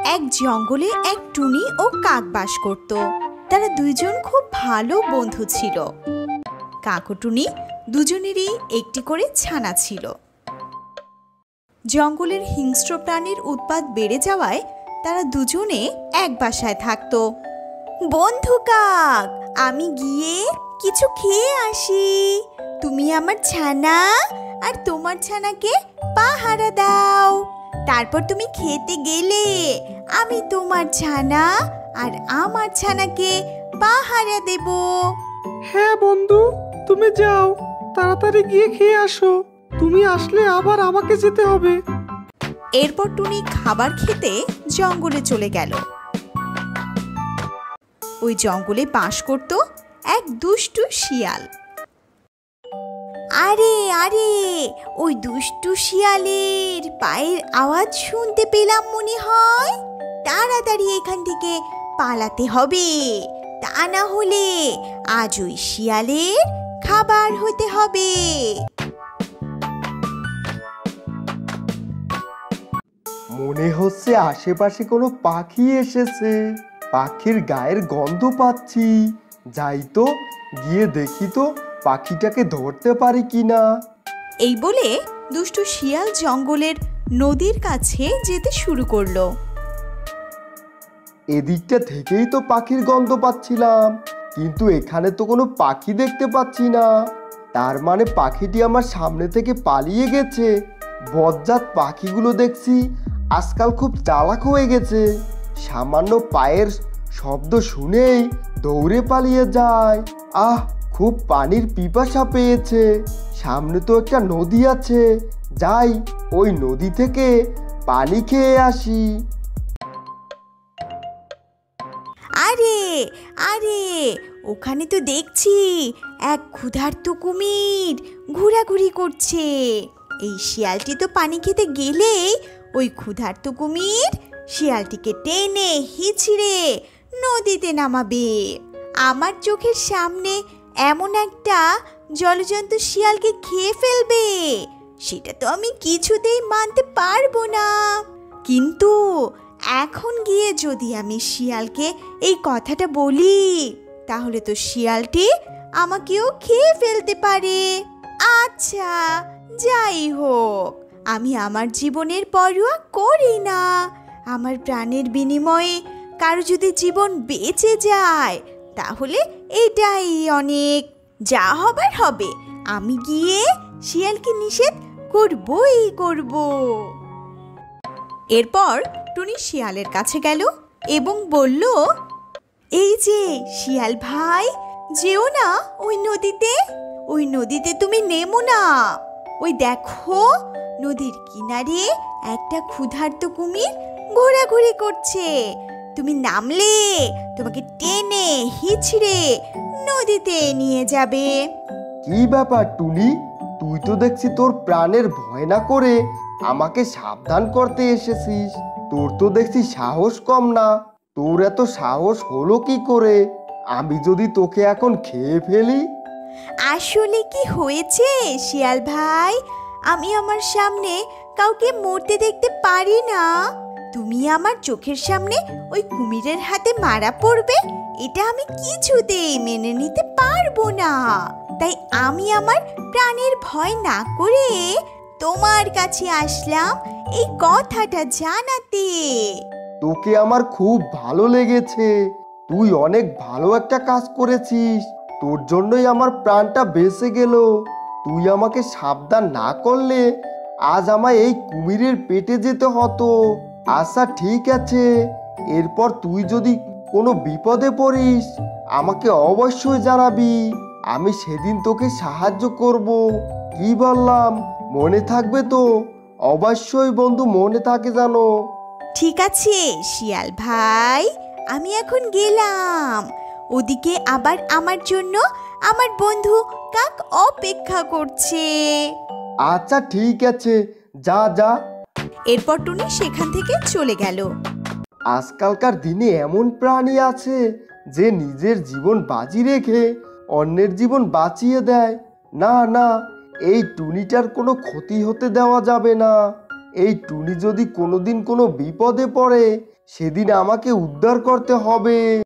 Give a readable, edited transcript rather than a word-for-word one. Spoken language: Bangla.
এক জঙ্গলে এক টুনি ও কাক বাস করত। তারা দুইজন খুব ভালো বন্ধু ছিল। কাক ও টুনি দুজনেরই একটি করে ছানা ছিল। জঙ্গলের হিংস্র প্রাণীর উৎপাত বেড়ে যাওয়ায় তারা দুজনে এক বাসায় থাকত। বন্ধু কাক, আমি গিয়ে কিছু খেয়ে আসি, তুমি আমার ছানা আর তোমার ছানাকে পাহারা দাও। তারপর তুমি খেতে গেলে আমি তোমার ছানা আর আমার ছানাকে পাহারা দেব। হ্যাঁ বন্ধু, তুমি যাও, তাড়াতাড়ি গিয়ে খেয়ে আসো, তুমি আসলে আবার আমাকে যেতে হবে। এরপর টুনি খাবার খেতে জঙ্গলে চলে গেল। ওই জঙ্গলে বাস করত এক দুষ্টু শিয়াল। আরে আরে, ওই দুষ্টু শিয়ালের পায়ের আওয়াজ শুনতে পেলাম মনে হয়। তাড়াতাড়ি এখান থেকে পালাতে হবে, তা না হলে আজ ওই শিয়ালের খাবার হতে হবে। মনে হচ্ছে আশেপাশে কোনো পাখি এসেছে, পাখির গায়ের গন্ধ পাচ্ছি। যাই তো, গিয়ে দেখি তো পাখিটাকে ধরতে পারি কিনা। এই বলে দুষ্টু শিয়াল জঙ্গলের নদীর কাছে যেতে শুরু করলো। এদিকটা থেকেই তো পাখির গন্ধ পাচ্ছিলাম, কিন্তু এখানে তো কোনো পাখি দেখতে পাচ্ছি না। তার মানে পাখিটি আমার সামনে থেকে পালিয়ে গেছে। বজ্জাত পাখিগুলো দেখছি আজকাল খুব চালাক হয়ে গেছে, সামান্য পায়ের শব্দ শুনেই দৌড়ে পালিয়ে যায়। আহ, খুব পানির পিপাসা পেয়েছে। সামনে তো একটা নদী আছে, যাই ওই নদী থেকে পানি খেয়ে আসি। আরে আরে, ওখানে তো দেখছি এক ক্ষুধার্ত কুমির ঘোরাঘুরি করছে। এই শিয়ালটি তো পানি খেতে গেলেই ওই ক্ষুধার্ত কুমির শিয়ালটিকে টেনে হিঁচড়ে নদীতে নামাবে। আমার চোখের সামনে এমন একটা জলজন্ত শিয়ালকে খেয়ে ফেলবে, সেটা তো আমি কিছুতেই মানতে পারবো না। কিন্তু এখন গিয়ে যদি আমি শিয়ালকে এই কথাটা বলি, তাহলে তো শিয়ালটি আমাকেও খেয়ে ফেলতে পারে। আচ্ছা, যাই হোক, আমি আমার জীবনের পরোয়া করি না। আমার প্রাণের বিনিময়ে কারো যদি জীবন বেঁচে যায়, তাহলে এটাই অনেক। যা হবার হবে, আমি গিয়ে শিয়ালকে নিষেধ করবই করব। এরপর টুনি শিয়ালের কাছে গেল এবং বলল, এই যে শিয়াল ভাই, যেও না ওই নদীতে, ওই নদীতে তুমি নেমো না। ওই দেখো, নদীর কিনারে একটা ক্ষুধার্ত কুমির ঘোরাঘুরি করছে। তুমি নামলে তোমাকে টেনে হিঁচড়ে নদীতে নিয়ে যাবে। কি ব্যাপার টুনি, তুই তো দেখছি তোর প্রাণের ভয় না করে আমাকে সাবধান করতে এসেছিস। তোর তো দেখছি সাহস কম না। তোর এত সাহস হলো কি করে? আমি যদি তোকে এখন খেয়ে ফেলি? আসলে কি হয়েছে শিয়াল ভাই, আমি আমার সামনে কাউকে মরতে দেখতে পারি না। তুমি আমার চোখের সামনে ওই কুমিরের হাতে মারা পড়বে, এটা আমি কিছুতেই মেনে নিতে পারবো না। তাই আমি আমার প্রাণের ভয় না করে তোমার কাছে আসলাম এই কথাটা জানাতে। তোকে আমার খুব ভালো লেগেছে, তুই অনেক ভালো একটা কাজ করেছিস। তোর জন্যই আমার প্রাণটা বেঁচে গেল। তুই আমাকে সাবধান না করলে আজ আমায় এই কুমিরের পেটে যেতে হতো। আচ্ছা ঠিক আছে, এরপর তুই যদি কোনো বিপদে পড়িস আমাকে অবশ্যই জানাবি, আমি সেদিন তোকে সাহায্য করব। কি বললাম, মনে থাকবে তো? অবশ্যই বন্ধু, মনে থাকে জানো। ঠিক আছে শিয়াল ভাই, আমি এখন গেলাম। ওদিকে আবার আমার জন্য আমার বন্ধু কাক অপেক্ষা করছে। আচ্ছা ঠিক আছে, যা যা। এরপর টুনি সেখান থেকে চলে গেল। আজকালকার দিনে এমন প্রাণী আছে যে নিজের জীবন বাজি রেখে অন্যের জীবন বাঁচিয়ে দেয়। না না, এই টুনিটার কোনো ক্ষতি হতে দেওয়া যাবে না। এই টুনি যদি কোনোদিন কোনো বিপদে পড়ে সেদিন আমাকে উদ্ধার করতে হবে।